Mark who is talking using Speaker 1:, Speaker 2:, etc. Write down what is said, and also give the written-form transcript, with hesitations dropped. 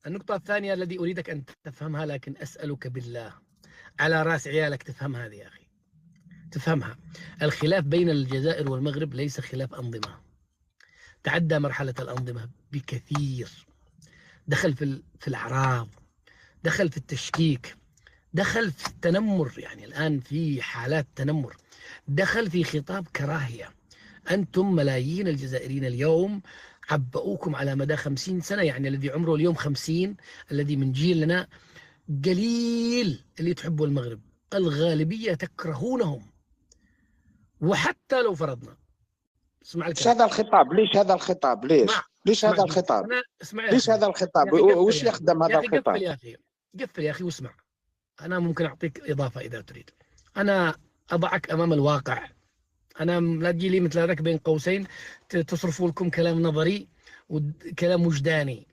Speaker 1: النقطة الثانية الذي أريدك أن تفهمها، لكن أسألك بالله على رأس عيالك تفهم هذه يا أخي، تفهمها. الخلاف بين الجزائر والمغرب ليس خلاف أنظمة، تعدى مرحلة الأنظمة بكثير، دخل في الأعراض، دخل في التشكيك، دخل في التنمر، يعني الآن في حالات تنمر، دخل في خطاب كراهية. أنتم ملايين الجزائريين اليوم عبؤوكم على مدى 50 سنة، يعني الذي عمره اليوم 50، الذي من جيلنا، قليل اللي تحبوا المغرب، الغالبية تكرهونهم. وحتى لو فرضنا، اسمع
Speaker 2: ليش هذا الخطاب؟ ليش هذا الخطاب؟ ليش هذا الخطاب؟
Speaker 1: اسمع يا
Speaker 2: ليش
Speaker 1: أخي،
Speaker 2: هذا الخطاب؟
Speaker 1: يا أخي قفل
Speaker 2: وش
Speaker 1: يا أخي،
Speaker 2: يخدم
Speaker 1: يا
Speaker 2: هذا
Speaker 1: أخي قفل
Speaker 2: الخطاب؟
Speaker 1: يا أخي، قفل يا أخي واسمع. أنا ممكن أعطيك إضافة إذا تريد. أنا أضعك أمام الواقع. أنا لا تجي لي مثل هذاك بين قوسين تصرفوا لكم كلام نظري وكلام وجداني.